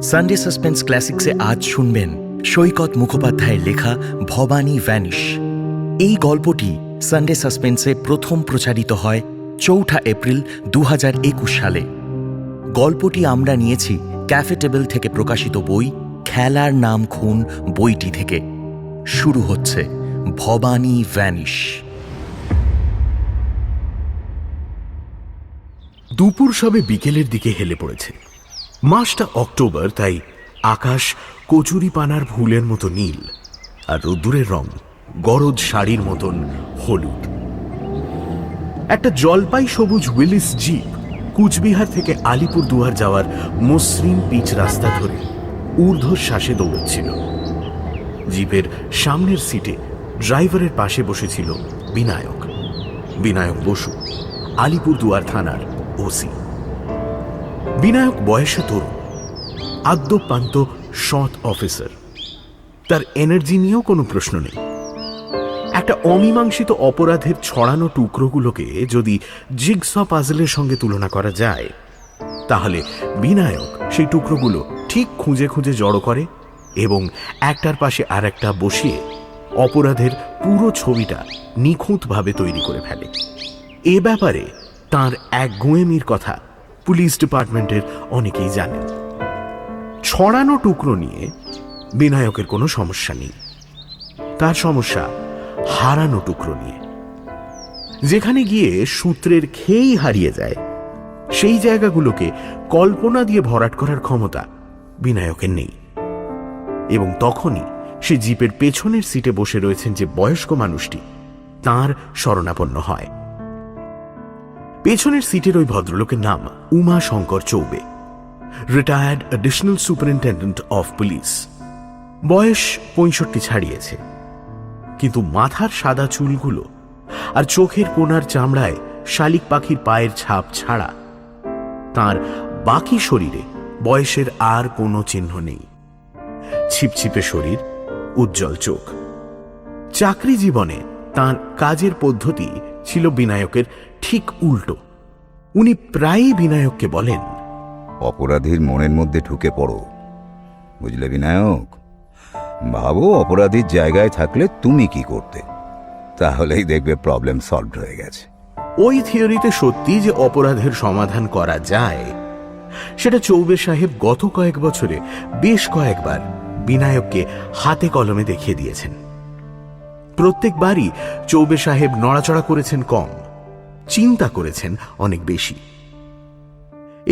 Sunday suspense ক্লাসিক্সে আজ শুনবেন সৈকত মুখোপাধ্যায়ের লেখা ভবানী ভ্যানিশ। এই গল্পটি সানডে সাসপেন্সে প্রথম প্রচারিত হয় ৪ঠা এপ্রিল ২০২১ সালে। গল্পটি আমরা নিয়েছি ক্যাফে টেবিল থেকে প্রকাশিত বই খেলার নাম খুন বইটি থেকে। শুরু হচ্ছে ভবানী ভ্যানিশ। দুপুর সবে বিকেলের দিকে হেলে পড়েছে। মাসটা অক্টোবর, তাই আকাশ কচুরিপানার ফুলের মতো নীল, আর রোদ্দুরের রং গরদ শাড়ির মতন হলুদ। একটা জলপাই সবুজ উইলিস জিপ কুচবিহার থেকে আলিপুরদুয়ার যাওয়ার মসৃণ পিচ রাস্তা ধরে ঊর্ধ্বশ্বাসে দৌড়চ্ছিল। জিপের সামনের সিটে ড্রাইভারের পাশে বসেছিল বিনায়ক বসু, আলিপুরদুয়ার থানার ওসি। বিনায়ক বয়সে তরুণ, আদ্যোপান্ত সৎ অফিসার। তার এনার্জি নিয়েও কোনো প্রশ্ন নেই। একটা অমীমাংসিত অপরাধের ছড়ানো টুকরোগুলোকে যদি জিগস পাজলের সঙ্গে তুলনা করা যায়, তাহলে বিনায়ক সেই টুকরোগুলো ঠিক খুঁজে খুঁজে জড়ো করে এবং একটার পাশে আর একটা বসিয়ে অপরাধের পুরো ছবিটা নিখুঁতভাবে তৈরি করে ফেলে। এ ব্যাপারে তাঁর একগুঁয়েমির কথা পুলিশ ডিপার্টমেন্টের অনেকেই জানেন। ছড়ানো টুকরো নিয়ে বিনায়কের কোনো সমস্যা নেই। তার সমস্যা হারানো টুকরো নিয়ে। যেখানে গিয়ে সূত্রের খেয়েই হারিয়ে যায়, সেই জায়গাগুলোকে কল্পনা দিয়ে ভরাট করার ক্ষমতা বিনায়কের নেই। এবং তখনই সে জিপের পেছনের সিটে বসে রয়েছেন যে বয়স্ক মানুষটি, তাঁর শরণাপন্ন হয়। পেছনের সিটের ওই ভদ্রলোকের নাম Uma Shankar Choubey, retired additional superintendent of police. বয়স ৬৫ ছাড়িয়েছে, কিন্তু মাথার সাদা চুলগুলো আর চোখের কোণার চামড়ায় শালিক পাখির পায়ের ছাপ ছাড়া তার বাকি শরীরে বয়সের আর কোনো চিহ্ন নেই। ছিপছিপে শরীর, উজ্জ্বল চোখ। চাকরি জীবনে তার কাজের পদ্ধতি ছিল বিনায়কের ঠিক উল্টো। উনি প্রায়ই বিনায়ককে বলেন, অপরাধীর মনের মধ্যে ঢুকে পড়ো, বুঝলে বিনায়ক? ভাবো অপরাধীর জায়গায় থাকলে তুমি কি করতে, তাহলেই দেখবে প্রবলেম সলভড হয়ে গেছে। ওই থিওরিতে সত্যি যে অপরাধের সমাধান করা যায়, সেটা চৌবে সাহেব গত কয়েক বছরে বেশ কয়েকবার বিনায়ককে হাতে কলমে দেখিয়ে দিয়েছেন। প্রত্যেকবারই চৌবে সাহেব নড়াচড়া করেছেন কম, চিন্তা করেছেন অনেক বেশি,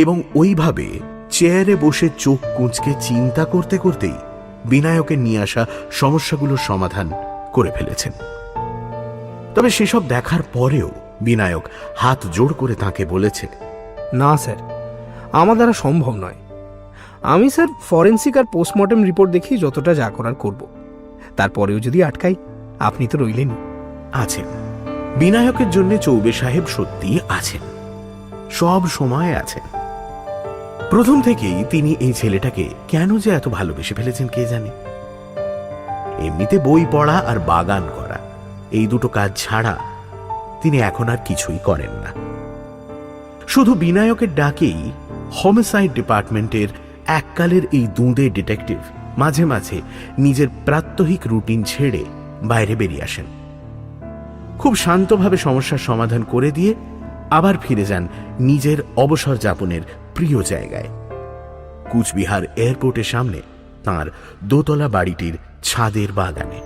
এবং ওইভাবে চেয়ারে বসে চোখ কুঁচকে চিন্তা করতে করতেই বিনায়কের নিয়ে আসা সমস্যাগুলোর সমাধান করে ফেলেছেন। তবে সেসব দেখার পরেও বিনায়ক হাত জোড় করে তাকে বলেছে, না স্যার, আমার দ্বারা সম্ভব নয়। আমি স্যার ফরেন্সিক আর পোস্টমর্টেম রিপোর্ট দেখি যতটা যা করার করব। তারপরেও যদি আটকাই, আপনি তো রইলেনই। আছেন বিনায়কের জন্য চৌবে সাহেব সত্যিই আছেন, সব সময় আছেন। প্রথম থেকেই তিনি এই ছেলেটাকে কেন যে এত ভালোবেসে ফেলেছেন কে জানে। এমনিতে বই পড়া আর বাগান করা, এই দুটো কাজ ছাড়া তিনি এখন আর কিছুই করেন না। শুধু বিনায়কের ডাকেই হোমিসাইড ডিপার্টমেন্টের এককালের এই দুঁদে ডিটেকটিভ মাঝে মাঝে নিজের প্রাত্যহিক রুটিন ছেড়ে বাইরে বেরিয়ে আসেন। খুব শান্তভাবে সমস্যার সমাধান করে দিয়ে আবার ফিরে যান নিজের অবসর যাপনের প্রিয় জায়গায়, কুচবিহার এয়ারপোর্টের সামনে তাঁর দোতলা বাড়িটির ছাদের বাগানে।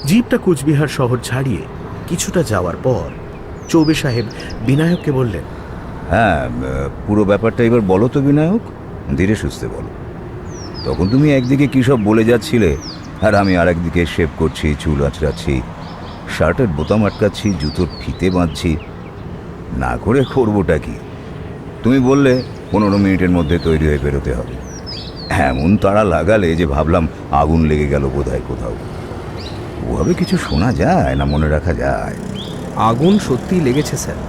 জিপটা কুচবিহার শহর ছাড়িয়ে কিছুটা যাওয়ার পর চৌবে সাহেব বিনায়ককে বললেন, হ্যাঁ, পুরো ব্যাপারটা এবার বলো তো বিনায়ক, ধীরে সুস্থে বলো। তখন তুমি একদিকে কী সব বলে যাচ্ছিলে, আর আমি আর একদিকে শেভ করছি, চুল আঁচড়াচ্ছি, শার্টের বোতাম আটকাচ্ছি, জুতোর ফিতে বাঁধছি। না করে করবোটা কি? তুমি বললে 15 মিনিটের মধ্যে তৈরি হয়ে বেরোতে হবে। এমন তাড়া লাগালে যে ভাবলাম আগুন লেগে গেল বোধহয় কোথাও। ওভাবে কিছু শোনা যায় না, মনে রাখা যায়? আগুন সত্যিই লেগেছে স্যার,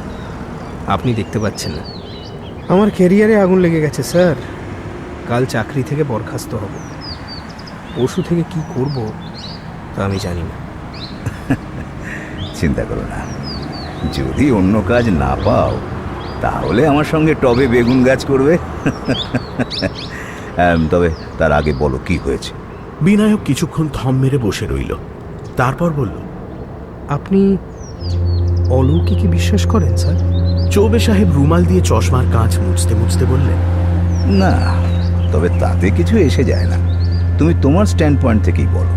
আপনি দেখতে পাচ্ছেন না। আমার ক্যারিয়ারে আগুন লেগে গেছে স্যার। কাল চাকরি থেকে বরখাস্ত হব। পরশু থেকে কি করব তা আমি জানি না। চিন্তা করো না, যদি অন্য কাজ না পাও তাহলে আমার সঙ্গে টবে বেগুন গাছ করবে। তবে তার আগে বলো কি হয়েছে। বিনায়ক কিছুক্ষণ থম মেরে বসে রইল, তারপর বলল, আপনি অলৌকিকে বিশ্বাস করেন স্যার? চৌবে সাহেব রুমাল দিয়ে চশমার কাঁচ মুছতে মুছতে বললেন, না, তবে তাতে কিছু এসে যায় না। তুমি তোমার স্ট্যান্ড পয়েন্ট থেকেই বলো।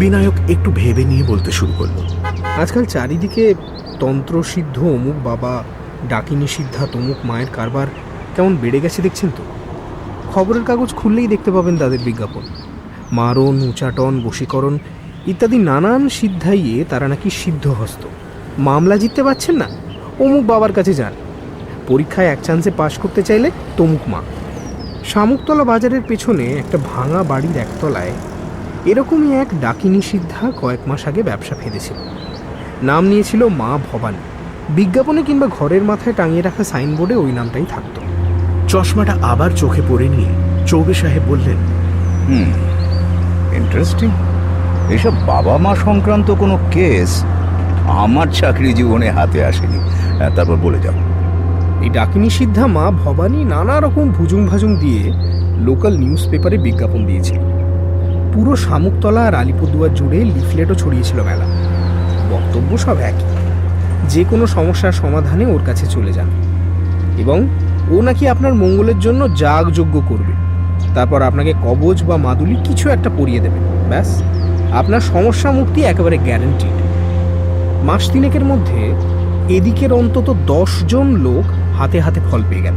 বিনায়ক একটু ভেবে নিয়ে বলতে শুরু করল, আজকাল চারিদিকে তন্ত্রসিদ্ধ অমুক বাবা, ডাকিনী সিদ্ধা তমুক মায়ের কারবার কেমন বেড়ে গেছে দেখছেন তো। খবরের কাগজ খুললেই দেখতে পাবেন তাদের বিজ্ঞাপন। মারণ, উচাটন, বশীকরণ ইত্যাদি নানান সিদ্ধাইয়ে তারা নাকি সিদ্ধহস্ত। মামলা জিততে পারছেন না, অমুক বাবার কাছে যান। পরীক্ষায় এক চান্সে পাশ করতে চাইলে তমুক মা। শামুকতলা বাজারের পেছনে একটা ভাঙা বাড়ির একতলায় এরকমই এক ডাকিনী সিদ্ধা কয়েক মাস আগে ব্যবসা ফেঁদেছিল। নাম নিয়েছিল মা ভবানী। বিজ্ঞাপনে কিংবা ঘরের মাথায় টাঙিয়ে রাখা সাইনবোর্ডে ওই নামটাই থাকতো। চশমাটা আবার চোখে পড়ে নিয়ে চৌবে সাহেব বললেন, ইন্টারেস্টিং। এসব বাবা মা সংক্রান্ত কোনো কেস আমার চাকরি জীবনে হাতে আসেনি। তারপর বলে যাও। এই ডাকিনী সিদ্ধা মা ভবানী নানা রকম ভুজুং ভাজুং দিয়ে লোকাল নিউজ পেপারে বিজ্ঞাপন দিয়েছিল। পুরো শামুকতলা আর আলিপুরদুয়ার জুড়ে লিফলেটও ছড়িয়েছিল মেলা। বক্তব্য সব একই, যে কোনো সমস্যার সমাধানে ওর কাছে চলে যান এবং ও নাকি আপনার মঙ্গলের জন্য যাগযজ্ঞ করবে। তারপর আপনাকে কবচ বা মাদুলি কিছু একটা পরিয়ে দেবে, ব্যাস আপনার সমস্যা মুক্তি একেবারে গ্যারান্টিড। মাস তিনেকের মধ্যে এদিকের অন্তত 10 জন লোক হাতে হাতে ফল পেয়ে গেল।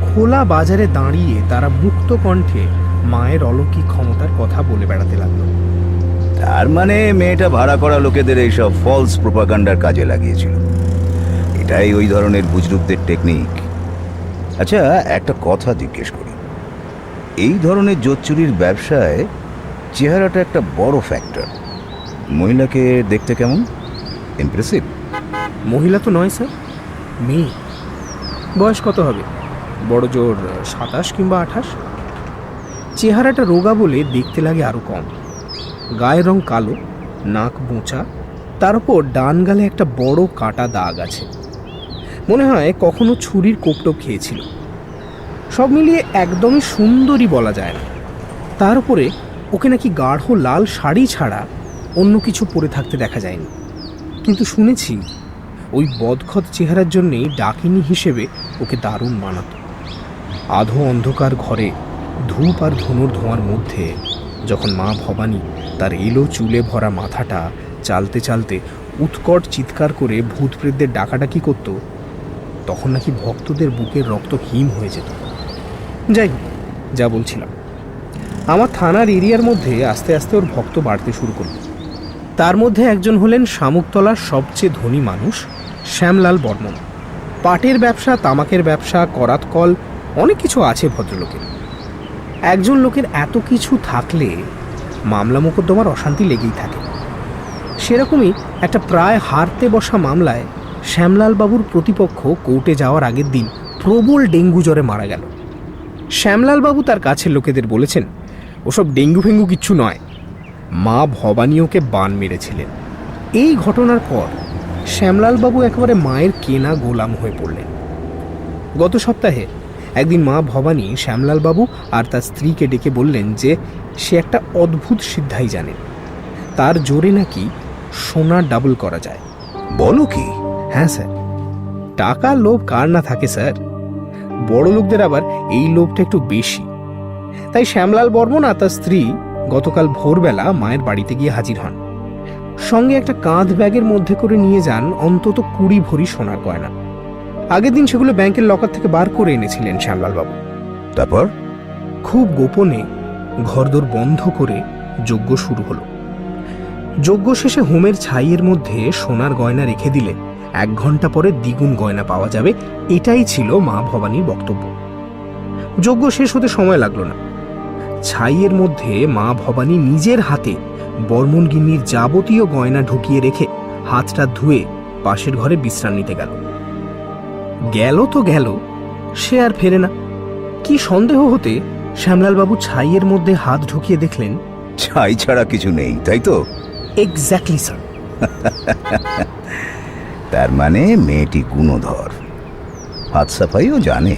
খোলা বাজারে দাঁড়িয়ে তারা মুক্ত কণ্ঠে মায়ের অলৌকিক ক্ষমতার কথা বলে বেড়াতে লাগলো। তার মানে মেয়েটা ভাড়া করা লোকেদের এইসব ফলস প্রোপাগান্ডার কাজে লাগিয়েছিল। এটাই ওই ধরনের বুজরুকদের টেকনিক। আচ্ছা, একটা কথা জিজ্ঞেস করি। এই ধরনের জোচ্চুরির ব্যবসায় চেহারাটা একটা বড় ফ্যাক্টর। মহিলাকে দেখতে কেমন? ইমপ্রেসিভ? মহিলা তো নয় স্যার, মেয়ে। বয়স কত হবে? বড় জোর 27 কিংবা 28। চেহারাটা রোগা বলে দেখতে লাগে আরও কম। গায়ের রং কালো, নাক বোঁচা, তার উপর ডান গালে একটা বড় কাটা দাগ আছে। মনে হয় কখনো ছুরির কোপটোপ খেয়েছিল। সব মিলিয়ে একদমই সুন্দরী বলা যায় না। তার উপরে ওকে নাকি গাঢ় লাল শাড়ি ছাড়া অন্য কিছু পরে থাকতে দেখা যায়নি। কিন্তু শুনেছি ওই বদখত চেহারার জন্যেই ডাকিনী হিসেবে ওকে দারুণ মানাতো। আধো অন্ধকার ঘরে ধূপ আর ধনুর ধোঁয়ার মধ্যে যখন মা ভবানী তার এলো চুলে ভরা মাথাটা চালতে চালতে উৎকট চিৎকার করে ভূত প্রেতদের ডাকাডাকি করত, তখন নাকি ভক্তদের বুকের রক্ত হিম হয়ে যেত। যাই হোক, যা বলছিলাম, আমার থানার এরিয়ার মধ্যে আস্তে আস্তে ওর ভক্ত বাড়তে শুরু করল। তার মধ্যে একজন হলেন শামুকতলার সবচেয়ে ধনী মানুষ শ্যামলাল বর্মন। পাটের ব্যবসা, তামাকের ব্যবসা, করাত কল, অনেক কিছু আছে ভদ্রলোকের। একজন লোকের এত কিছু থাকলে মামলা মোকদ্দমার অশান্তি লেগেই থাকে। সেরকমই একটা প্রায় হারতে বসা মামলায় শ্যামলাল বাবুর প্রতিপক্ষ কোর্টে যাওয়ার আগের দিন প্রবল ডেঙ্গু জ্বরে মারা গেল। শ্যামলাল বাবু তার কাছের লোকেদের বলেছেন ওসব ডেঙ্গু ফেঙ্গু কিচ্ছু নয়, মা ভবানী ওকে বান মেরেছিলেন। এই ঘটনার পর শ্যামলাল বাবু একেবারে মায়ের কেনা গোলাম হয়ে পড়লেন। গত সপ্তাহে একদিন মা ভবানী শ্যামলাল বাবু আর তার স্ত্রীকে ডেকে বললেন যে সে একটা অদ্ভুত সিদ্ধাই জানেন। তার জোরে নাকি সোনা ডাবল করা যায়। বলো কি? হ্যাঁ স্যার, টাকার লোভ কার না থাকে স্যার। বড় লোকদের আবার এই লোভটা একটু বেশি। তাই শ্যামলাল বর্মন আর তার স্ত্রী গতকাল ভোরবেলা মায়ের বাড়িতে গিয়ে হাজির হন। সঙ্গে একটা কাঁধ ব্যাগের মধ্যে করে নিয়ে যান অন্তত 20 ভরি সোনার গয়না। আগের দিন সেগুলো ব্যাংকের লকার থেকে বার করে এনেছিলেন শ্যামলাল বাবু। তারপর খুব গোপনে ঘরদোর বন্ধ করে যজ্ঞ শুরু হলো। যজ্ঞ শেষে হোমের ছাইয়ের মধ্যে সোনার গয়না রেখে দিলে 1 ঘন্টা পরে দ্বিগুণ গয়না পাওয়া যাবে, এটাই ছিল মা ভবানীর বক্তব্য। যজ্ঞ শেষ হতে সময় লাগলো না। ছাইয়ের মধ্যে মা ভবানী নিজের হাতে বর্মন গিন্নির যাবতীয় গয়না ঢুকিয়ে রেখে হাতটা ধুয়ে পাশের ঘরে বিশ্রাম নিতে গেল। গেল তো গেল, সে আর ফেরে না। কি সন্দেহ হতে শ্যামলাল বাবু ছাইয়ের মধ্যে হাত ঢুকিয়ে দেখলেন ছাই ছাড়া কিছু নেই, তাই তো? Exactly sir. তার মানে মেয়েটি গুণধর। হাত সাফাইও জানে।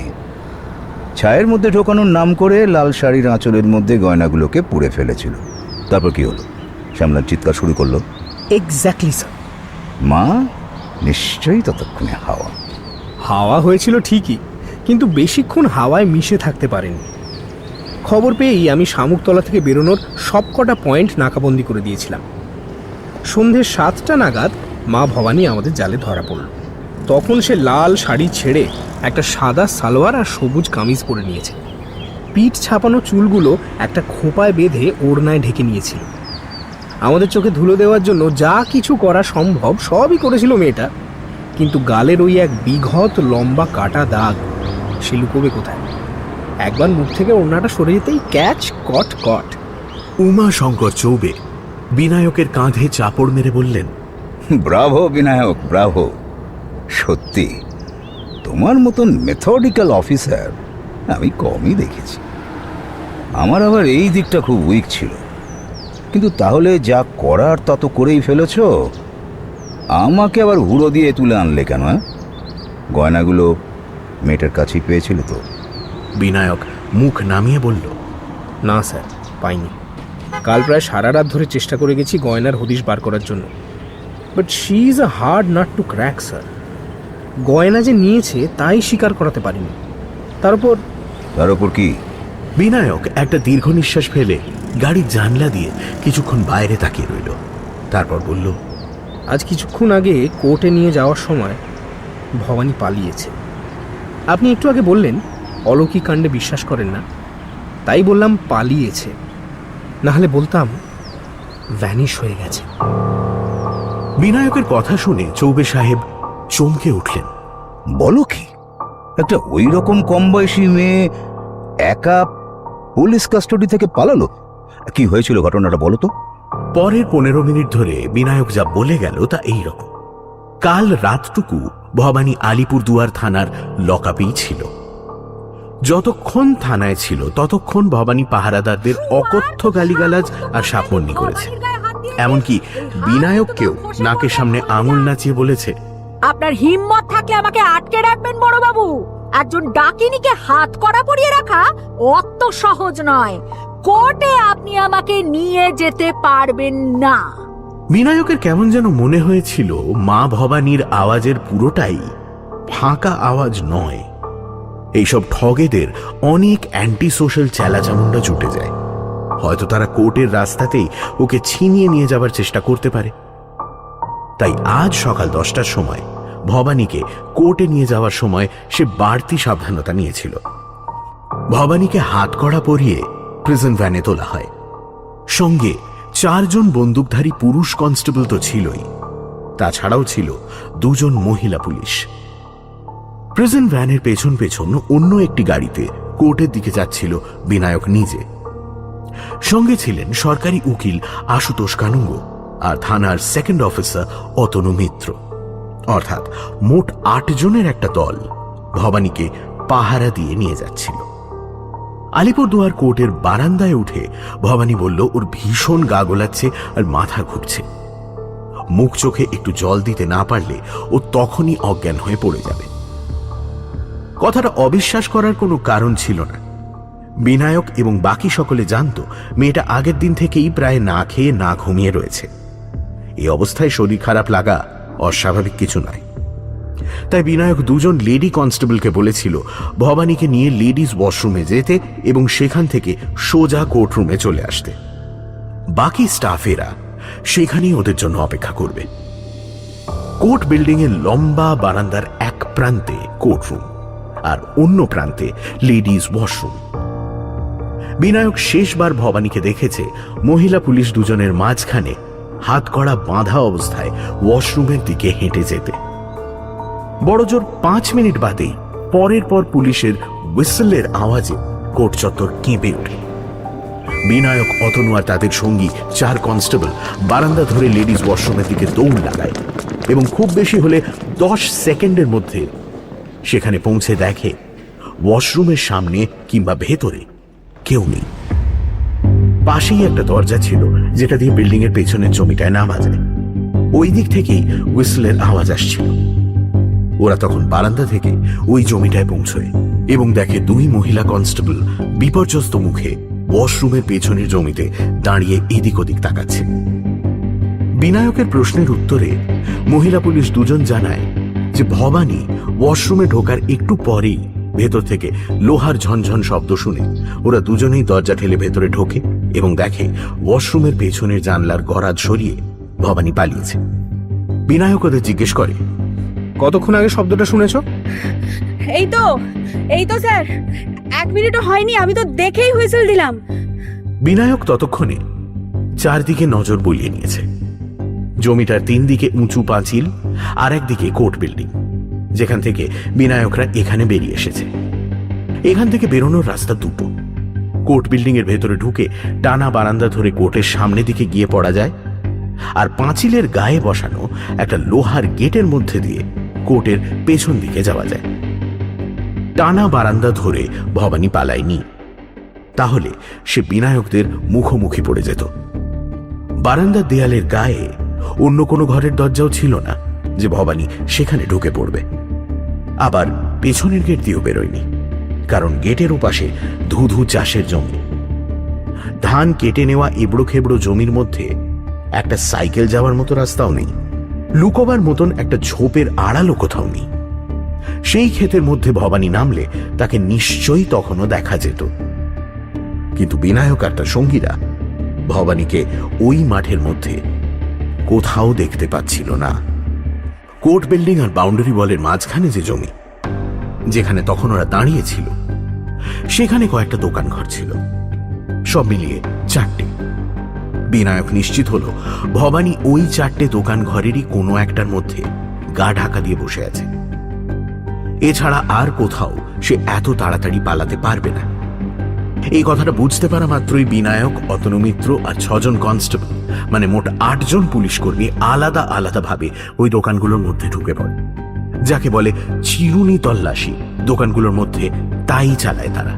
ছায়ের মধ্যে ঢোকানোর নাম করে লাল শাড়ির আঁচলের মধ্যে গয়নাগুলোকে পুড়ে ফেলেছিল। তারপর কি হলো? শ্যামলাল চিৎকার শুরু করলো। Exactly sir. মা নিশ্চয়ই ততক্ষণে হাওয়া। হাওয়া হয়েছিল ঠিকই, কিন্তু বেশিক্ষণ হাওয়ায় মিশে থাকতে পারেনি। খবর পেয়েই আমি শামুকতলা থেকে বেরোনোর সবকটা পয়েন্ট নাকাবন্দি করে দিয়েছিলাম। সন্ধে 7টা নাগাদ মা ভবানী আমাদের জালে ধরা পড়ল। তখন সে লাল শাড়ি ছেড়ে একটা সাদা সালোয়ার আর সবুজ কামিজ পরে নিয়েছে। পিঠ ছাপানো চুলগুলো একটা খোঁপায় বেঁধে ওড়নায় ঢেকে নিয়েছিল। আমাদের চোখে ধুলো দেওয়ার জন্য যা কিছু করা সম্ভব সবই করেছিল মেয়েটা, কিন্তু গালের ওই এক বিঘত লম্বা কাটা দাগ সে লুকোবে কোথায়? একবার মুখ থেকে ওড়নাটা সরে যেতেই ক্যাচ কট কট। উমা শঙ্কর চৌবে বিনায়কের কাঁধে চাপড় মেরে বললেন, ব্রাভো বিনায়ক, ব্রাভো। সত্যি তোমার মতন মেথডিক্যাল অফিসার আমি কমই দেখেছি। আমার আবার এই দিকটা খুব উইক ছিল, কিন্তু তাহলে যা করার তা তো করেই ফেলেছ। আমাকে আবার হুড়ো দিয়ে তুলে আনলে কেন? গয়নাগুলো মেয়েটার কাছেই পেয়েছিল তো? বিনায়ক মুখ নামিয়ে বলল, না স্যার, পাইনি। কাল প্রায় সারা রাত ধরে চেষ্টা করে গেছি গয়নার হদিশ বার করার জন্য, but she is a hard nut two crack sir. গয়না যে নিয়েছে তাই স্বীকার করাতে পারিনি। তার উপর কি? বিনায়ক একটা দীর্ঘ নিঃশ্বাস ফেলে গাড়ির জানলা দিয়ে কিছুক্ষণ বাইরে তাকিয়ে রইল। তারপর বলল, আজ কিছুক্ষণ আগে কোর্টে নিয়ে যাওয়ার সময় ভবানী পালিয়েছে। আপনি একটু আগে বললেন অলৌকিক কাণ্ডে বিশ্বাস করেন না, তাই বললাম পালিয়েছে, না হলে বলতাম ভ্যানিশ হয়ে গেছে। বিনায়কের কথা শুনে চৌবে সাহেব চমকে উঠলেন। বলো কি? একটা ওই রকম কম বয়সী মেয়ে একা পুলিশ কাস্টাডি থেকে পালালো? কি হয়েছিল ঘটনাটা বলো তো। পরের 15 মিনিট ধরে বিনায়ক যা বলে গেল তা এই রকম। কাল রাতটুকু ভবানী আলিপুরদুয়ার থানার লকআপেই ছিল। যতক্ষণ থানায় ছিল ততক্ষণ ভবানী পাহারাদারদের অকথ্য গালিগালাজ আর সাপন্নি করেছে। এমনকি বিনায়ককেও নাকের সামনে আঙুল নাচিয়ে বলেছে, আপনার হিম্মত থাকলে আমাকে আটকে রাখবেন বড়বাবু। একজন ডাকিনীকে হাত করা পরিয়ে রাখা অত সহজ নয়। কোর্টে আপনি আমাকে নিয়ে যেতে পারবেন না। বিনায়কের কেমন যেন মনে হয়েছিল মা ভবানীর আওয়াজের পুরোটাই ফাঁকা আওয়াজ নয়। এইসব ঠগেদের অনেক অ্যান্টি সোশ্যাল চেলাচামুন্ডা জুটে যায়। হয়তো তারা কোর্টের রাস্তাতেই ওকে ছিনিয়ে নিয়ে যাবার চেষ্টা করতে পারে। তাই আজ সকাল 10টার সময় ভবানীকে কোর্টে নিয়ে যাওয়ার সময় সে বাড়তি সাবধানতা নিয়েছিল। ভবানীকে হাতকড়া পরিয়ে প্রিজন ভ্যানে তোলা হয়। সঙ্গে 4 জন বন্দুকধারী পুরুষ কনস্টেবল তো ছিলই, তাছাড়াও ছিল 2 জন মহিলা পুলিশ। প্রিজন ভ্যানের পেছন পেছন অন্য একটি গাড়িতে কোর্টের দিকে যাচ্ছিল বিনায়ক নিজে। সঙ্গে ছিলেন সরকারি উকিল আশুতোষ কানুঙ্গ আর থানার সেকেন্ড অফিসার অতনু মিত্র। অর্থাৎ মোট 8 জনের একটা দল ভবানীকে পাহারা দিয়ে নিয়ে যাচ্ছিল। আলিপুরদুয়ার কোর্টের বারান্দায় উঠে ভবানী বলল ওর ভীষণ গা গোলাচ্ছে আর মাথা ঘুরছে। মুখ চোখে একটু জল দিতে না পারলে ও তখনই অজ্ঞান হয়ে পড়ে যাবে। কথাটা অবিশ্বাস করার কোনো কারণ ছিল না। বিনায়ক এবং বাকি সকলে জানত মেয়েটা আগের দিন থেকেই প্রায় না খেয়ে না ঘুমিয়ে রয়েছে। এই অবস্থায় শরীর খারাপ লাগা অস্বাভাবিক কিছু নয়। তাই বিনায়ক 2 জন লেডি কনস্টেবলকে বলেছিল ভবানীকে নিয়ে লেডিস ওয়াশরুমে যেতে এবং সেখান থেকে সোজা কোর্টরুমে চলে আসতে। বাকি স্টাফেরা সেখানেই ওদের জন্য অপেক্ষা করবে। কোর্ট বিল্ডিং এর লম্বা বারান্দার এক প্রান্তে কোর্টরুম আর অন্য প্রান্তে লেডিস ওয়াশরুম। বিনায়ক শেষবার ভবানীকে দেখেছে মহিলা পুলিশ 2 জনের মাঝখানে হাতকড়া বাঁধা অবস্থায় ওয়াশরুমের দিকে হেঁটে যেতে। বড়জোর 5 মিনিট বাদেই পরের পর পুলিশের হুইসেলের আওয়াজে কোর্ট চত্বর কেঁপে ওঠে। বিনায়ক, অতনু আর তাদের সঙ্গী 4 কনস্টেবল বারান্দা ধরে লেডিস ওয়াশরুমের দিকে দৌড় লাগায় এবং খুব বেশি হলে 10 সেকেন্ডের মধ্যে সেখানে পৌঁছে দেখে ওয়াশরুমের সামনে কিংবা ভেতরে কেউ নেই। পাশেই একটা দরজা ছিল যেটা দিয়ে বিল্ডিং এর পেছনের জমিটায় নামা যায়। ওই দিক থেকেই হুইসেলের আওয়াজ আসছিল। ওরা তখন বারান্দা থেকে ওই জমিটায় পৌঁছয় এবং দেখে দুই মহিলা কনস্টেবল বিপর্যস্ত মুখে ওয়াশরুমের পেছনের জমিতে দাঁড়িয়ে এদিক ওদিক তাকাচ্ছে। বিনায়কের প্রশ্নের উত্তরে মহিলা পুলিশ দুজন জানায় যে ভবানী ওয়াশরুমে ঢোকার একটু পরেই ভেতর থেকে লোহার ঝনঝন শব্দ শুনে ওরা দুজনেই দরজা ঠেলে ভেতরে ঢোকে এবং দেখে ওয়াশরুমের পেছনের জানলার গরাদ সরিয়ে ভবানী পালিয়েছে। বিনায়ক ওদের জিজ্ঞেস করে, কতক্ষণ আগে শব্দটা শুনেছ? এই তো স্যার, 1 মিনিটও হয়নি, আমি তো দেখেই হুইসেল দিলাম। বিনায়ক ততক্ষণে চারদিকে নজর বুলিয়ে নিয়েছে। জমিটার 3 দিকে উঁচু পাঁচিল, আর একদিকে কোর্ট বিল্ডিং, যেখান থেকে বিনায়করা এখানে বেরিয়ে এসেছে। এখান থেকে বেরোনোর রাস্তা দুটো। কোর্ট বিল্ডিং এর ভেতরে ঢুকে টানা বারান্দা ধরে কোর্টের সামনে দিকে গিয়ে পড়া যায়, আর পাঁচিলের গায়ে বসানো একটা লোহার গেটের মধ্যে দিয়ে কোর্টের পেছন দিকে যাওয়া যায়। টানা বারান্দা ধরে ভবানী পালায়নি, তাহলে সে বিনায়কদের মুখোমুখি পড়ে যেত। বারান্দার দেয়ালের গায়ে অন্য কোনো ঘরের দরজাও ছিল না যে ভবানী সেখানে ঢুকে পড়বে। আবার পেছনের গেট দিয়েও বেরোয়নি, কারণ গেটের ওপাশে ধুধু চাষের জমি। ধান কেটে নেওয়া এবড়ো খেবড়ো জমির মধ্যে একটা সাইকেল যাওয়ার মতো রাস্তাও নেই, লুকোবার মতন একটা ঝোপের আড়ালও কোথাও নেই। সেই ক্ষেতের মধ্যে ভবানী নামলে তাকে নিশ্চয়ই তখনও দেখা যেত, কিন্তু বিনায়ক আর তার সঙ্গীরা ভবানীকে ওই মাঠের মধ্যে কোথাও দেখতে পাচ্ছিল না। কোর্ট বিল্ডিং আর বাউন্ডারি ওয়ালের মাঝখানে যে জমি, যেখানে তখন ওরা দাঁড়িয়েছিল, সেখানে কয়েকটা দোকান ঘর ছিল, সব মিলিয়ে 4টে। বিনায়ক নিশ্চিত হলো ভবানী ওই 4টে দোকান ঘরেরই কোনো একটার মধ্যে গা ঢাকা দিয়ে বসে আছে। এছাড়া আর কোথাও সে এত তাড়াতাড়ি পালাতে পারবে না। এই কথাটা বুঝতে পারা মাত্রই বিনায়ক, অতনু মিত্র আর 6 জন কনস্টেবল, মানে মোট 8 জন পুলিশ কর্মী আলাদা আলাদা ভাবে ওই দোকানগুলোর মধ্যে ঢুকে পড়ে। যাকে বলে চিরুনি তল্লাশি দোকানগুলোর মধ্যে, তাই চালায় তারা।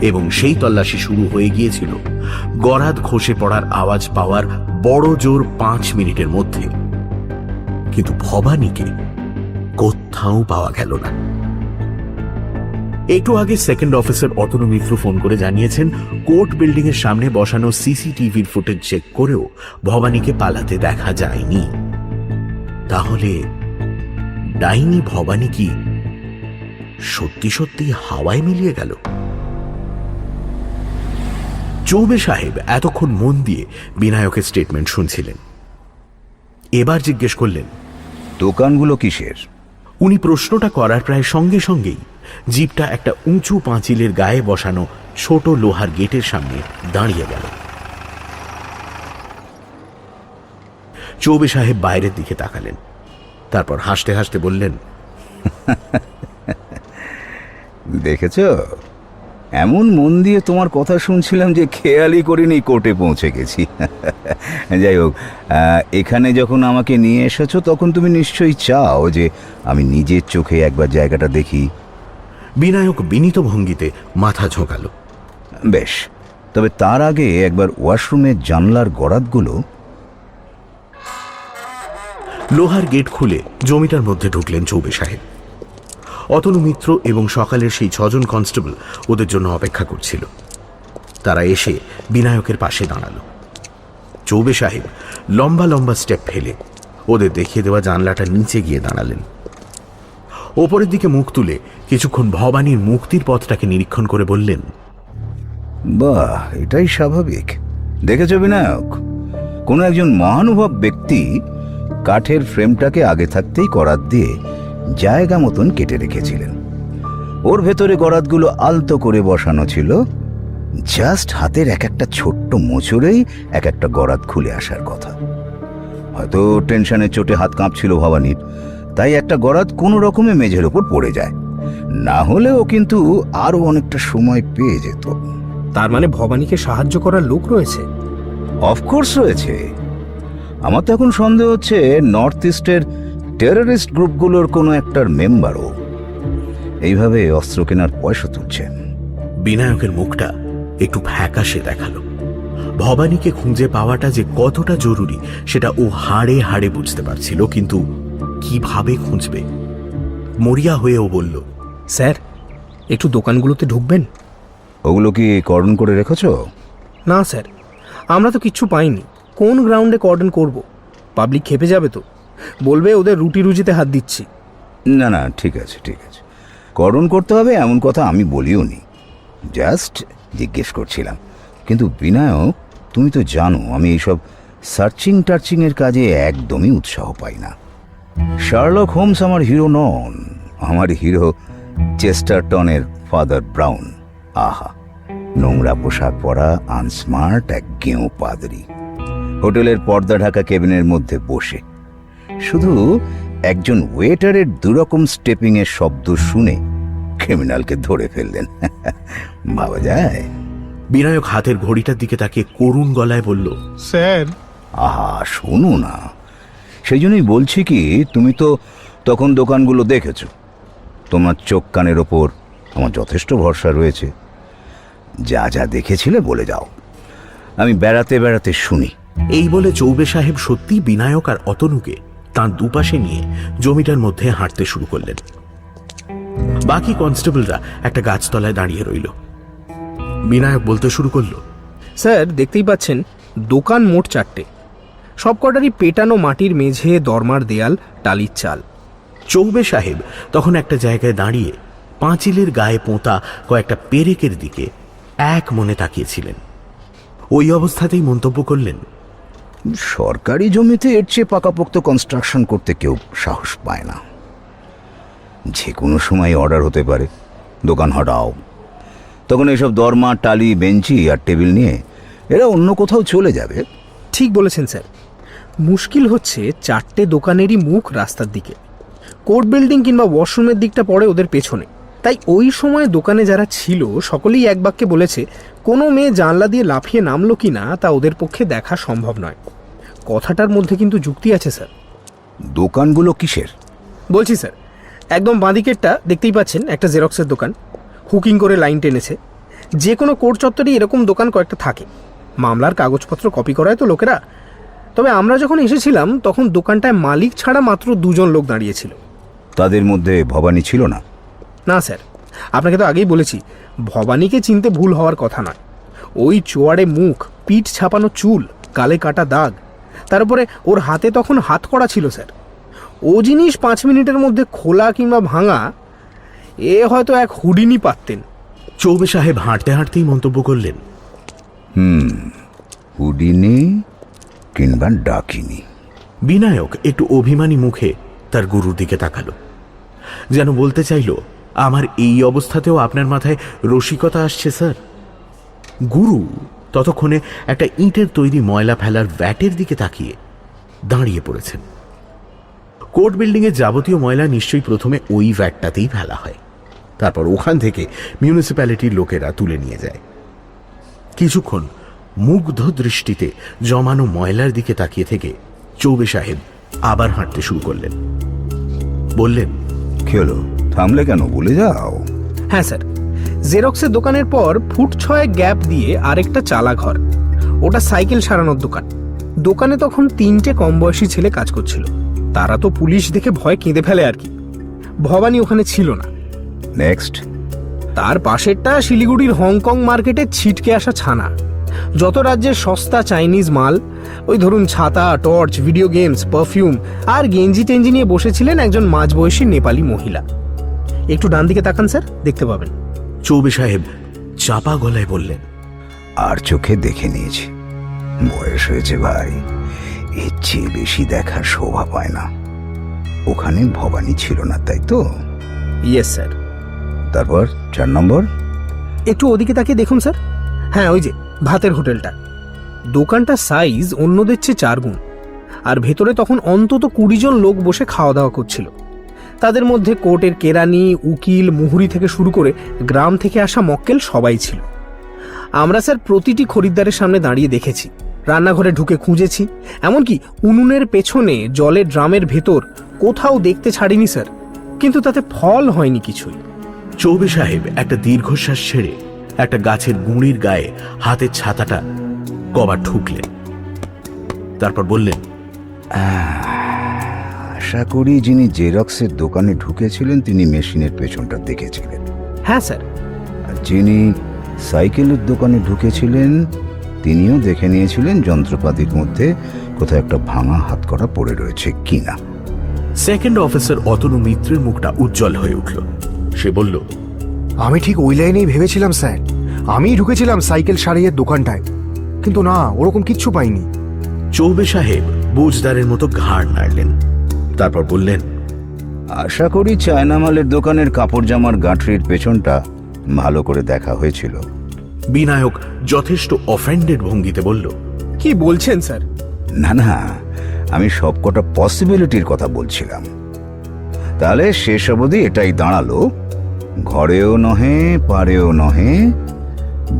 এবং সেই তল্লাশি শুরু হয়ে গিয়েছিল গরাদ খসে পড়ার আওয়াজ পাওয়ার বড় জোর 5 মিনিটের মধ্যে, কিন্তু ভবানীকে কোথাও পাওয়া গেল না। একটু আগে সেকেন্ড অফিসার অতনু মিত্র ফোন করে জানিয়েছেন কোর্ট বিল্ডিং এর সামনে বসানো সিসিটিভির ফুটেজ চেক করেও ভবানীকে পালাতে দেখা যায়নি। তাহলে ডাইনি ভবানী কি সত্যি সত্যি হাওয়ায় মিলিয়ে গেল? চৌবে সাহেব এতক্ষণ মন দিয়ে বিনায়কের স্টেটমেন্ট শুনছিলেন। এবার জিজ্ঞেস করলেন, দোকানগুলো কিসের? উনি প্রশ্নটা করার প্রায় সঙ্গে সঙ্গেই জিপটা একটা উঁচু পাঁচিলের গায়ে বসানো ছোট লোহার গেটের সামনে দাঁড়িয়ে গেল। চৌবে সাহেব বাইরের দিকে তাকালেন, তারপর হাসতে হাসতে বললেন, দেখেছ, এমন মন দিয়ে তোমার কথা শুনছিলাম যে খেয়ালই করিনি কোর্টে পৌঁছে গেছি। যাই হোক, এখানে যখন আমাকে নিয়ে এসেছো তখন তুমি নিশ্চয়ই চাও যে আমি নিজের চোখে একবার জায়গাটা দেখি। বিনায়ক বিনীত ভঙ্গিতে মাথা ঝোঁকালো। বেশ, তবে তার আগে একবার ওয়াশরুমের জানলার গরাদগুলো। লোহার গেট খুলে জমিটার মধ্যে ঢুকলেন চৌবে সাহেব। অতনু মিত্র এবং সকালের সেই 6 জন কনস্টেবল ওদের জন্য অপেক্ষা করছিল। তারা এসে বিনায়কের পাশে দাঁড়ালো। চৌবে সাহেব লম্বা লম্বা স্টেপ ফেলে ওদের দেখিয়ে দেওয়া জানলাটা নিচে গিয়ে দাঁড়ালেন। ওপরের দিকে মুখ তুলে কিছুক্ষণ ভবানীর মুক্তির পথটাকে নিরীক্ষণ করে বললেন, বাহ, এটাই স্বাভাবিক। দেখেছ বিনায়ক, কোনো একজন মহানুভব ব্যক্তি কাঠের ফ্রেমটাকে আগে থাকতেই করাত দিয়ে জায়গা মতন কেটে রেখেছিলেন। ওর ভেতরে গরাদগুলো আলতো করে বসানো ছিল, জাস্ট হাতের এক একটা ছোট্ট মোচড়েই এক একটা গরাদ খুলে আসার কথা। হয়তো টেনশনের চোটে হাত কাঁপছিল ভবানীর, তাই একটা গরাদ কোনো রকমে মেঝের ওপর পড়ে যায়, না হলেও কিন্তু আরো অনেকটা সময় পেয়ে যেত। তার মানে ভবানীকে সাহায্য করার লোক রয়েছে? অফকোর্স রয়েছে। আমার তো এখন সন্দেহ হচ্ছে নর্থ ইস্টের টেররিস্ট গ্রুপগুলোর কোনো একটার মেম্বারও এইভাবে অস্ত্র কেনার পয়সা তুলছে। বিনায়কের মুখটা একটু ফ্যাকাশে দেখালো। ভবানীকে খুঁজে পাওয়াটা যে কতটা জরুরি সেটা ও হাড়ে হাড়ে বুঝতে পারছিল, কিন্তু কিভাবে খুঁজবে মরিয়া হয়েও বলল, স্যার একটু দোকানগুলোতে ঢুকবেন? ওগুলো কি কর্ডন করে রেখেছো? না স্যার, আমরা তো কিচ্ছু পাইনি। কোন গ্রাউন্ডে কর্ডন করব? পাবলিক খেপে যাবে তো, বলবে ওদের রুটি রুজিতে হাত দিচ্ছি। না না, ঠিক আছে ঠিক আছে, কর্ডন করতে হবে এমন কথা আমি বলিও নি, জাস্ট জিজ্ঞেস করছিলাম। কিন্তু বিনায়ক, তুমি তো জানো আমি এইসব সার্চিং টার্চিংয়ের কাজে একদমই উৎসাহ পাই না। শার্লক হোমস আমার হিরো নন, আমার হিরো চেস্টারটনের ফাদার ব্রাউন। আহা, নোংরা পোশাক পরা আনস্মার্ট এক গেঁয়ো পাদরি, হোটেলের পর্দা ঢাকা কেবিনের মধ্যে বসে শুধু একজন ওয়েটারের দুরকম স্টেপিং এর শব্দ শুনে ক্রিমিনালকে ধরে ফেললেন। ভাবা যায়? বিনায়ক হাতের ঘড়িটার দিকে তাকিয়ে করুণ গলায় বলল, স্যার আহা, শোনো না, সেই জন্যই বলছি কি, তুমি তো তখন দোকানগুলো দেখেছো, তোমার চোখ কানের ওপর আমার যথেষ্ট ভরসা রয়েছে। যা যা দেখেছিলে বলে যাও, আমি বেড়াতে বেড়াতে শুনি। এই বলে চৌবে সাহেব সত্যি বিনায়ক আর অতনুকে তাঁর দুপাশে নিয়ে জমিটার মধ্যে হাঁটতে শুরু করলেন। বাকি কনস্টেবলরা একটা গাছতলায় দাঁড়িয়ে রইল। বিনায়ক বলতে শুরু করলো, স্যার দেখতেই পাচ্ছেন দোকান মোট 4টে, সব কটারই পেটানো মাটির মেঝে, দরমার দেয়াল, টালির চাল। চৌবে সাহেব তখন একটা জায়গায় দাঁড়িয়ে পাঁচিলের গায়ে পোঁতা কয়েকটা পেরেকের দিকে এক মনে তাকিয়েছিলেন। ওই অবস্থাতেই মন্তব্য করলেন, সরকারি জমিতে এর চেয়ে পাকাপোক্ত কনস্ট্রাকশন করতে কেউ সাহস পায় না। যে কোনো সময় অর্ডার হতে পারে, দোকান হটাও। তখন এইসব দরমা, টালি, বেঞ্চি আর টেবিল নিয়ে এরা অন্য কোথাও চলে যাবে। ঠিক বলেছেন স্যার, মুশকিল হচ্ছে 4টে দোকানেরই মুখ রাস্তার দিকে, কোর্ট বিল্ডিং কিংবা ওয়াশরুমের দিকটা পড়ে ওদের পেছনে। তাই ওই সময় দোকানে যারা ছিল সকলেই এক বাক্যে বলেছে কোনো মেয়ে জানলা দিয়ে লাফিয়ে নামলো কি না তা ওদের পক্ষে দেখা সম্ভব নয়। কথাটার মধ্যে কিন্তু যুক্তি আছে স্যার। দোকানগুলো কিসের? বলছি স্যার, একদম বাঁদিকেরটা দেখতেই পাচ্ছেন একটা জেরক্সের দোকান, হুকিং করে লাইন টেনেছে। যে কোনো কোর্ট চত্বরে এরকম দোকান কয়েকটা থাকে, মামলার কাগজপত্র কপি করায় তো লোকেরা। তবে আমরা যখন এসেছিলাম তখন দোকানটায় মালিক ছাড়া মাত্র 2জন লোক দাঁড়িয়েছিল। তাদের মধ্যে ভবানী ছিল না? না স্যার, আপনাকে তো আগেই বলেছি ভবানীকে চিনতে ভুল হওয়ার কথা নয়। ওই চোয়াড়ে মুখ, পিঠ ছাপানো চুল, গালে কাটা দাগ, তার উপরে ওর হাতে তখন হাত করা ছিল স্যার। ও জিনিস 5 মিনিটের মধ্যে খোলা কিংবা ভাঙা, এ হয়তো এক হুডিনি পারতেন। চৌবে সাহেব হাঁটতে হাঁটতেই মন্তব্য করলেন, হুডিনি কিংবা ডাকিনি। বিনায়ক একটু অভিমানী মুখে তার গুরুর দিকে তাকালো, যেন বলতে চাইল, আমার এই অবস্থাতেও আপনার মাথায় রসিকতা আসছে স্যার। গুরু ততক্ষণে একটা ইটের তৈরি ময়লা ফেলার ভ্যাটের দিকে তাকিয়ে দাঁড়িয়ে পড়েছেন। কোর্ট বিল্ডিংয়ের যাবতীয় ময়লা নিশ্চয়ই প্রথমে ওই ভ্যাটটাতেই ফেলা হয়, তারপর ওখান থেকে মিউনিসিপ্যালিটির লোকেরা তুলে নিয়ে যায়। কিছুক্ষণ মুগ্ধ দৃষ্টিতে জমানো ময়লার দিকে তাকিয়ে থেকে চৌবে সাহেব আবার হাঁটতে শুরু করলেন। বললেন, কি হলো, থামলে কেন? বলে যাও। হ্যাঁ স্যার, জেরক্সের দোকানের পর ফুট 6 গ্যাপ দিয়ে আরেকটা চালা ঘর, ওটা সাইকেল সারানোর দোকান। দোকানে তখন 3টে কম বয়সী ছেলে কাজ করছিল। তারা তো পুলিশ দেখে ভয় কেঁদে ফেলে আর কি। ভবানী ওখানে ছিল না। নেক্সট। তার পাশেরটা শিলিগুড়ির হংকং মার্কেটে ছিটকে আসা ছানা, যত রাজ্যের সস্তা চাইনিজ মাল, ওই ধরুন ছাতা, টর্চ, ভিডিও গেমস, পারফিউম আর গেঞ্জি টেঞ্জি নিয়ে বসেছিলেন একজন মাঝবয়সী নেপালি মহিলা। একটু ডান দিকে তাকান স্যার, দেখতে পাবেন। চৌবে সাহেব চাপা গলায় বললেন, আর চোখে দেখে নিয়েছি, বয়স হয়েছে ভাই, এর চেয়ে বেশি দেখার শোভা পায় না। ওখানে ভবানী ছিল না, তাই তো? Yes sir. তারপর 4 নম্বর। একটু ওদিকে তাকিয়ে দেখুন স্যার। হ্যাঁ, ওই যে ভাতের হোটেলটা। দোকানটা সাইজ অন্যদের চেয়ে 4 গুণ, আর ভেতরে তখন অন্তত 20 জন লোক বসে খাওয়া দাওয়া করছিল। তাদের মধ্যে কোর্টের কেরানি, উকিল, মুহুরি থেকে শুরু করে গ্রাম থেকে আসা মক্কেল সবাই ছিল। আমরা স্যার প্রতিটি খরিদ্দারের সামনে দাঁড়িয়ে দেখেছি, রান্নাঘরে ঢুকে খুঁজেছি, এমনকি উনুনের পেছনে জলের ড্রামের ভেতর কোথাও দেখতে ছাড়িনি স্যার, কিন্তু তাতে ফল হয়নি কিছুই। চৌবে সাহেব একটা দীর্ঘশ্বাস ছেড়ে একটা গাছের গুঁড়ির গায়ে হাতের ছাতাটা কবার ঠুকলেন। তারপর বললেন, আশা করি যিনি জেরক্সের দোকানে ঢুকেছিলেন তিনি মেশিনের পেছনটা দেখেছিলেন, হ্যাঁ স্যার। আর যিনি সাইকেলের দোকানে ঢুকেছিলেন তিনিও দেখে নিয়েছিলেন যন্ত্রপাতির মধ্যে কোথাও একটা ভাঙা হাতকড়া পড়ে রয়েছে কিনা। সেকেন্ড অফিসার অতনু মিত্রের মুখটা উজ্জ্বল হয়ে উঠল। সে বলল, আমি ঠিক ওই লাইনেই ভেবেছিলাম স্যার। আমিই ঢুকেছিলাম সাইকেল সারাইয়ের দোকানটায়, কিন্তু না, ওরকম কিচ্ছু পাইনি। চৌবে সাহেব বোঝদারের মতো ঘাড় নাড়লেন। তারপর বললেন, আশা করি চায়না মালের দোকানের কাপড় জামার গাঁঠরির পেছনটা ভালো করে দেখা হয়েছিল। বিনায়ক যথেষ্ট অফেন্ডেড ভঙ্গিতে বলল, কি বলছেন স্যার? না না, আমি সবকটা পসিবিলিটির কথা বলছিলাম। তাহলে শেষ অবধি এটাই দাঁড়ালো, ঘরেও নহে পারেও নহে,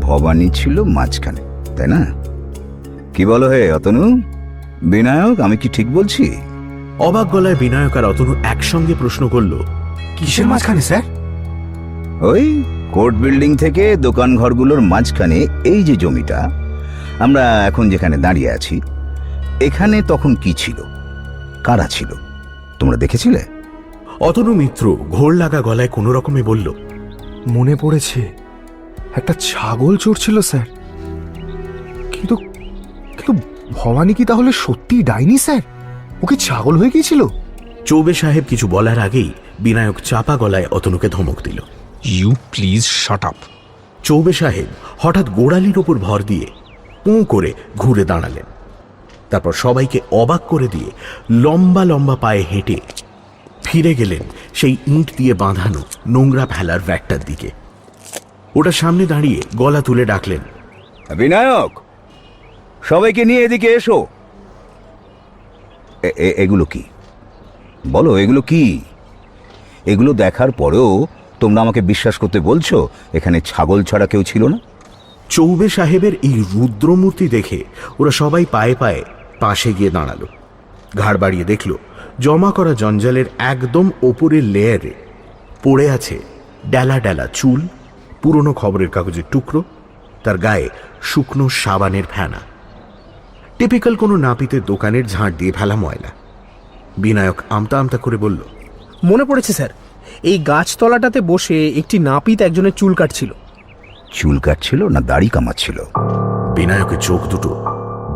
ভবানী ছিল মাঝখানে, তাই না? কি বলো হে অতনু, বিনায়ক, আমি কি ঠিক বলছি? অবাক গলায় বিনায়ক আর অতনু একসঙ্গে প্রশ্ন করল, কিসের মাঝখানে স্যার? ওই কোর্ট বিল্ডিং থেকে দোকান ঘরগুলোর মাঝখানে এই যে জমিটা আমরা এখন যেখানে দাঁড়িয়ে আছি, এখানে তখন কি ছিল, কারা ছিল, তোমরা দেখেছিলে? অতনু মিত্র ঘোর লাগা গলায় কোনো রকমে বলল, মনে পড়েছে, একটা ছাগল চড়ছিল স্যার। কিন্তু কিন্তু ভবানী কি তাহলে সত্যি ডাইনি স্যার? ও কি ছাগল হয়ে গিয়েছিল? চৌবে সাহেব কিছু বলার আগেই বিনায়ক চাপা গলায় অতনুকে ধমক দিল। You please shut up. Choubey সাহেব হঠাৎ গোড়ালির ওপর ভর দিয়ে পুঁ করে ঘুরে দাঁড়ালেন। তারপর সবাইকে অবাক করে দিয়ে লম্বা লম্বা পায়ে হেঁটে ফিরে গেলেন সেই ইঁট দিয়ে বাঁধানো নোংরা ফেলার ভ্যাটটার দিকে। ওটা সামনে দাঁড়িয়ে গলা তুলে ডাকলেন, বিনায়ক, সবাইকে নিয়ে এদিকে এসো। এগুলো কি বলো, এগুলো কি? এগুলো দেখার পরেও তোমরা আমাকে বিশ্বাস করতে বলছো এখানে ছাগল ছাড়া কেউ ছিল না? চৌবে সাহেবের এই রুদ্রমূর্তি দেখে ওরা সবাই পায়ে পায়ে পাশে গিয়ে দাঁড়ালো। ঘাড় বাড়িয়ে দেখল জমা করা জঞ্জালের একদম ওপরের লেয়ারে পড়ে আছে ডেলা ডেলা চুল, পুরনো খবরের কাগজের টুকরো, তার গায়ে শুকনো সাবানের ফেনা। টিপিক্যাল কোনো নাপিতের দোকানের ঝাঁট দিয়ে ফেলা ময়লা। বিনায়ক আমতা আমতা করে বলল, মনে পড়েছে স্যার, এই গাছতলাটাতে বসে একটি নাপিত একজনের চুল কাটছিল। চুল কাটছিল না দাড়ি কামাচ্ছিল? বিনায়কের চোখ দুটো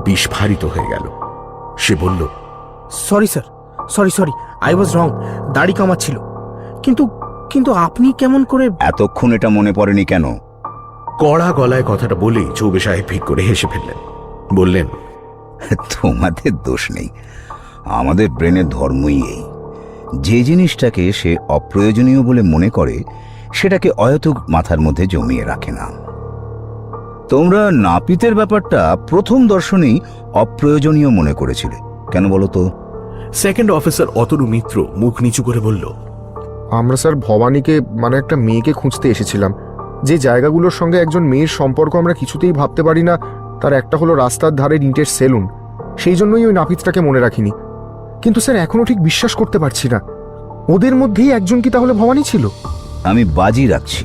বিস্ফারিত হয়ে গেল। সে বলল, sorry sir, sorry, I was wrong, দাড়ি কামাচ্ছিল। কিন্তু কিন্তু আপনি কেমন করে? এতক্ষণ এটা মনে পড়েনি কেন? কড়া গলায় কথাটা বলেই চৌবে সাহেব ফিক করে হেসে ফেললেন। বললেন, তোমাদের দোষ নেই, আমাদের ব্রেনের ধর্মই এই, যে জিনিসটাকে সে অপ্রয়োজনীয় বলে মনে করে সেটাকে অয়তুক মাথার মধ্যে জমিয়ে রাখে না। তোমরা নাপিতের ব্যাপারটা প্রথম দর্শনেই অপ্রয়োজনীয় মনে করেছিলে, কেন বলো তো? সেকেন্ড অফিসার অতনু মিত্র মুখ নিচু করে বলল, আমরা স্যার ভবানীকে, মানে একটা মেয়েকে খুঁজতে এসেছিলাম। যে জায়গাগুলোর সঙ্গে একজন মেয়ের সম্পর্ক আমরা কিছুতেই ভাবতে পারি না, তার একটা হলো রাস্তার ধারে ইটের সেলুন। সেই জন্যই ওই নাপিতটাকে মনে রাখিনি। কিন্তু স্যার এখনো ঠিক বিশ্বাস করতে পারছি না, ওদের মধ্যেই একজন কি তাহলে ভবানী ছিল? আমি বাজি রাখছি,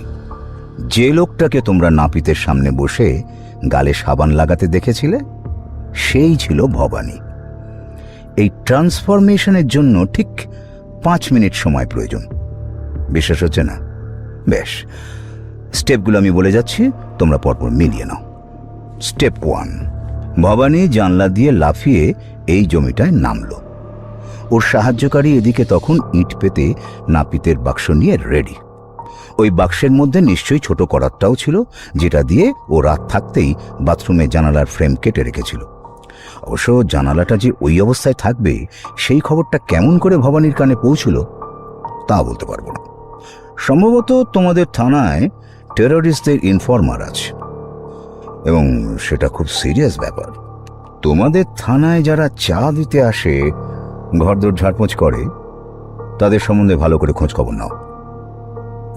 যে লোকটাকে তোমরা নাপিতের সামনে বসে গালে সাবান লাগাতে দেখেছিলে সেই ছিল ভবানী। এই ট্রান্সফরমেশনের জন্য ঠিক 5 মিনিট সময় প্রয়োজন। বিশ্বাস হচ্ছে না? বেশ, স্টেপগুলো আমি বলে যাচ্ছি, তোমরা পরপর মিলিয়ে নাও। স্টেপ 1, ভবানী জানলা দিয়ে লাফিয়ে এই জমিটায় নামলো। ওর সাহায্যকারী এদিকে তখন ইট পেতে নাপিতের বাক্স নিয়ে রেডি। ওই বাক্সের মধ্যে নিশ্চয়ই ছোট করাতটাও ছিল, যেটা দিয়ে ও রাত থাকতেই বাথরুমে জানালার ফ্রেম কেটে রেখেছিল। অবশ্য জানালাটা যে ওই অবস্থায় থাকবে সেই খবরটা কেমন করে ভবানীর কানে পৌঁছল তা বলতে পারবো না। সম্ভবত তোমাদের থানায় টেররিস্টদের ইনফরমার আছে, এবং সেটা খুব সিরিয়াস ব্যাপার। তোমাদের থানায় যারা চা দিতে আসে, ঘরদোর ঝাড়পোঁছ করে, তাদের সম্বন্ধে ভালো করে খোঁজ খবর নাও।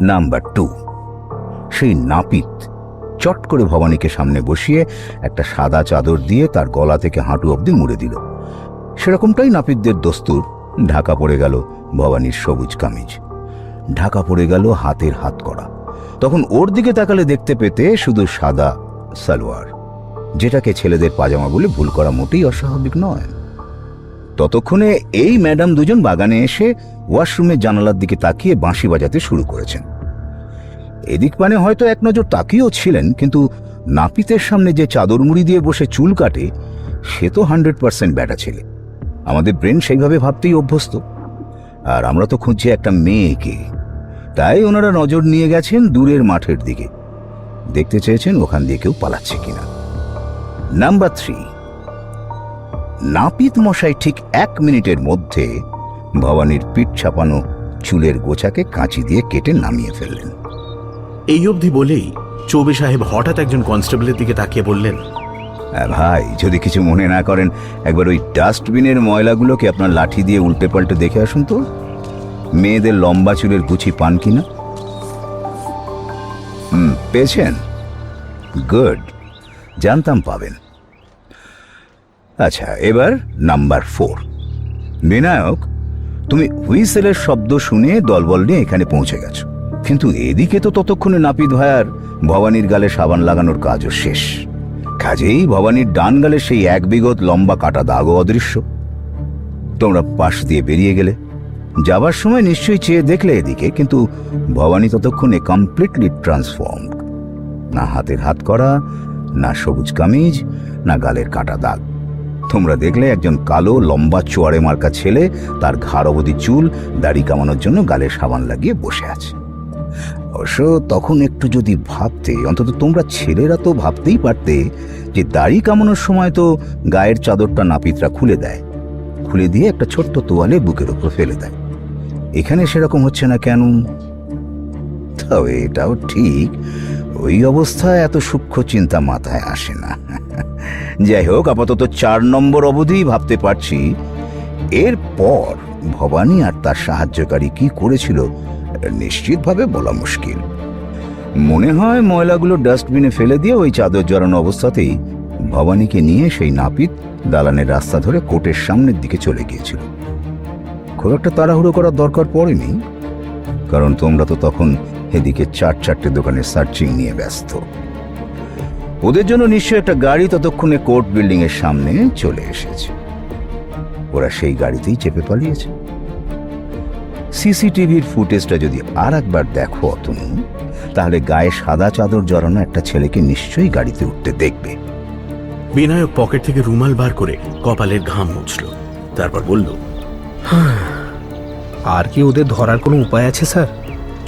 নাম্বার 2, সেই নাপিত চট করে ভবানীকে সামনে বসিয়ে একটা সাদা চাদর দিয়ে তার গলা থেকে হাঁটু অবধি মুড়ে দিল। সেরকমটাই নাপিতদের দস্তুর। ঢাকা পড়ে গেল ভবানীর সবুজ কামিজ, ঢাকা পড়ে গেল হাতের হাত করা। তখন ওর দিকে তাকালে দেখতে পেতে শুধু সাদা সালোয়ার, যেটাকে ছেলেদের পাজামা বলে ভুল করা মোটেই অস্বাভাবিক নয়। ততক্ষণে এই ম্যাডাম দুজন বাগানে এসে ওয়াশরুমের জানালার দিকে তাকিয়ে বাঁশি বাজাতে শুরু করেছেন। এদিক মানে হয়তো এক নজর তাকিয়েও ছিলেন, কিন্তু নাপিতের সামনে যে চাদর মুড়ি দিয়ে বসে চুল কাটে সে তো 100% ব্যাটা ছেলে। আমাদের ব্রেন সেইভাবে ভাবতেই অভ্যস্ত। আর আমরা তো খুঁজছি একটা মেয়েকে, তাই ওনারা নজর নিয়ে গেছেন দূরের মাঠের দিকে, দেখতে চেয়েছেন ওখান দিয়ে কেউ পালাচ্ছে কিনা। নাম্বার 3, নাপিত মশাই ঠিক 1 মিনিটের মধ্যে ভবানীর পিঠ ছাপানো চুলের গোছাকে কাঁচি দিয়ে কেটে নামিয়ে ফেললেন। এই অবধি বলেই চৌবে সাহেব হঠাৎ একজন কনস্টেবলের দিকে তাকিয়ে বললেন, ভাই, যদি কিছু মনে না করেন, একবার ওই ডাস্টবিনের ময়লাগুলোকে আপনার লাঠি দিয়ে উল্টে পাল্টে দেখে আসুন তো, মেয়েদের লম্বা চুলের গুছি পান কিনা। পেয়েছেন? গুড, জানতাম পাবেন। আচ্ছা, এবার নাম্বার 4। বিনায়ক, তুমি হুইসেলের শব্দ শুনে দলবল নিয়ে এখানে পৌঁছে গেছো, কিন্তু এদিকে তো ততক্ষণে নাপিত ভাইয়ার ভবানীর গালে সাবান লাগানোর কাজও শেষ। কাজেই ভবানীর ডান গালে সেই 1 বিঘত লম্বা কাটা দাগও অদৃশ্য। তোমরা পাশ দিয়ে বেরিয়ে গেলে, যাবার সময় নিশ্চয়ই চেয়ে দেখলে এদিকে, কিন্তু ভবানী ততক্ষণে কমপ্লিটলি ট্রান্সফর্মড। না হাতের হাত করা, না সবুজ কামিজ, না গালের কাটা দাগ। তোমরা দেখলে একজন কালো লম্বা চোয়ারে মার্কা ছেলে, তার ঘাড় অবধি চুল, দাড়ি কামানোর জন্য গালে সাবান লাগিয়ে বসে আছে। অবশ্য তখন একটু যদি ভাবতে, অন্তত তোমরা ছেলেরা তো ভাবতেই পারতে যে দাড়ি কামানোর সময় তো গায়ের চাদরটা নাপিতরা খুলে দেয়, খুলে দিয়ে একটা ছোট্ট তোয়ালে বুকের উপর ফেলে দেয়। এখানে সেরকম হচ্ছে না কেন? তবে এটাও ঠিক, ওই অবস্থায় এত সূক্ষ্ম চিন্তা মাথায় আসে না। যাই হোক, আপাতত 4 নম্বর অবধি ভাবতে পারছি। এরপর ভবানী আর তার সাহায্যকারী কি করেছিল নিশ্চিতভাবে বলা মুশকিল। মনে হয় ময়লাগুলো ডাস্টবিনে ফেলে দিয়ে ওই চাদর জড়ানো অবস্থাতেই ভবানীকে নিয়ে সেই নাপিত দালানের রাস্তা ধরে কোর্টের সামনের দিকে চলে গিয়েছিল। খুব একটা তাড়াহুড়ো করার দরকার পড়েনি, কারণ তোমরা তো তখন এদিকে 4-4টে দোকানের সার্চিং নিয়ে ব্যস্ত। ওদের জন্য নিশ্চয় একটা গাড়ি ততক্ষণে কোর্ট বিল্ডিং এর সামনে চলে এসেছে। ওরা সেই গাড়িতেই চেপে পালিয়েছে। সিসিটিভির ফুটেজটা যদি আর একবার দেখো অতনু, তাহলে গায়ে সাদা চাদর জড়ানো একটা ছেলেকে নিশ্চয়ই গাড়িতে উঠতে দেখবে। বিনায়ক পকেট থেকে রুমাল বার করে কপালের ঘাম মুছল, তারপর বলল, আর কি ওদের ধরার কোনো উপায় আছে স্যার?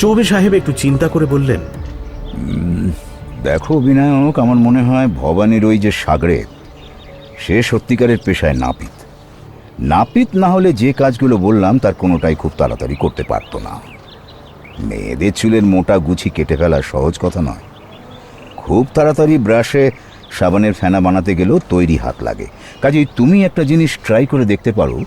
চৌবে সাহেব একটু চিন্তা করে বললেন, দেখো বিনায়ক, আমার মনে হয় ভবানীর ওই যে সাগরে, সে সত্যিকারের পেশায় নাপিত। নাপিত না হলে যে কাজগুলো বললাম তার কোনোটাই খুব তাড়াতাড়ি করতে পারতো না। মেয়েদের চুলের মোটা গুছি কেটে ফেলা সহজ কথা নয়। খুব তাড়াতাড়ি ব্রাশে সাবানের ফেনা বানাতে গেলেও তৈরি হাত লাগে। কাজেই তুমি একটা জিনিস ট্রাই করে দেখতে পারো,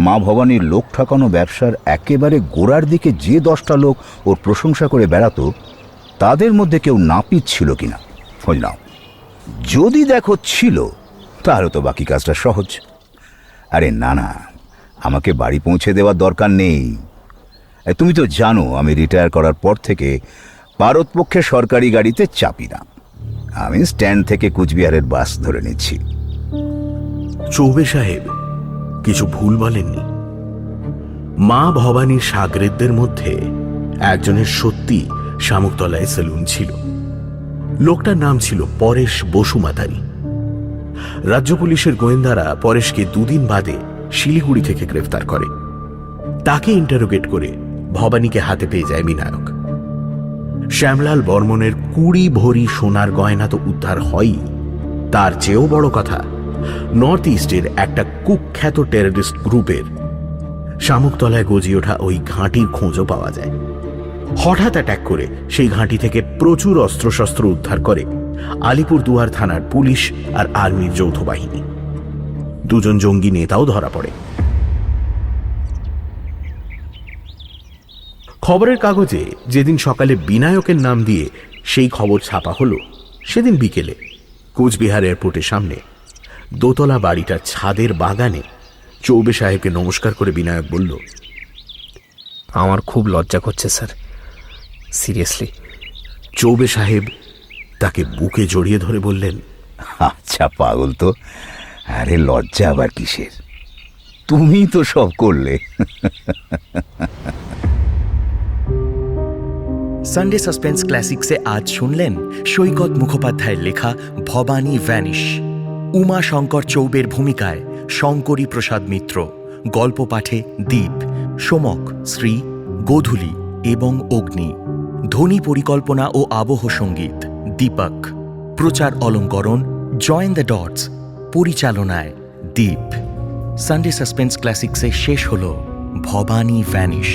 মা ভবানীর লোক ঠকানো ব্যবসার একেবারে গোড়ার দিকে যে 10টা লোক ওর প্রশংসা করে বেড়াতো, তাদের মধ্যে কেউ নাপিত ছিল কিনা খোঁজ নাও। যদি দেখো ছিল, তাহলে তো বাকি কাজটা সহজ। আরে না না, আমাকে বাড়ি পৌঁছে দেওয়ার দরকার নেই। তুমি তো জানো আমি রিটায়ার করার পর থেকে পারতপক্ষে সরকারি গাড়িতে চাপি না। আমি স্ট্যান্ড থেকে কুচবিহারের বাস ধরে নিচ্ছি। চৌবে সাহেব কিছু ভুল বলেননি। মা ভবানীর সাগরেদদের মধ্যে একজনের সত্যি শামুকতলায় সেলুন ছিল। লোকটার নাম ছিল পরেশ বসুমাতারি। রাজ্য পুলিশের গোয়েন্দারা পরেশকে 2 দিন বাদে শিলিগুড়ি থেকে গ্রেফতার করে। তাকে ইন্টারোগেট করে ভবানীকে হাতে পেয়ে যায় বিনায়ক। শ্যামলাল বর্মনের 20 ভরি সোনার গয়না তো উদ্ধার হয়ই, তার চেয়েও বড় কথা, নর্থ ইস্টের একটা কুখ্যাত টেররিস্ট গ্রুপের শামুকতলায় গজিয়ে ওঠা ওই ঘাঁটির খোঁজও পাওয়া যায়। হঠাৎ অ্যাটাক করে সেই ঘাঁটি থেকে প্রচুর অস্ত্রশস্ত্র উদ্ধার করে আলিপুরদুয়ার থানার পুলিশ আর আর্মির যৌথ বাহিনী। 2 জন জঙ্গি নেতাও ধরা পড়ে। খবরের কাগজে যেদিন সকালে বিনায়কের নাম দিয়ে সেই খবর ছাপা হলো, সেদিন বিকেলে কোচবিহার এয়ারপোর্টের সামনে দোতলা বাড়িটার ছাদের বাগানে চৌবে সাহেবকে নমস্কার করে বিনায়ক বলল, আমার খুব লজ্জা করছে স্যার, সিরিয়াসলি। চৌবে সাহেব তাকে বুকে জড়িয়ে ধরে বললেন, আচ্ছা পাগল তো, আরে লজ্জা আবার কিসের? তুমিই তো সব করলে। সানডে সাসপেন্স ক্লাসিক্সে আজ শুনলেন সৈকত মুখোপাধ্যায়ের লেখা ভবানী ভ্যানিশ। উমা শঙ্কর চৌবের ভূমিকায় শঙ্করী প্রসাদ মিত্র, গল্প পাঠে দীপ, সোমক, শ্রী, গোধূলি এবং অগ্নি। ধ্বনি পরিকল্পনা ও আবহ সঙ্গীত দীপক। প্রচার অলঙ্করণ জয়েন দ্য ডটস, পরিচালনায় দীপ। সানডে সাসপেন্স ক্লাসিক্সে শেষ হল ভবানী ভ্যানিশ।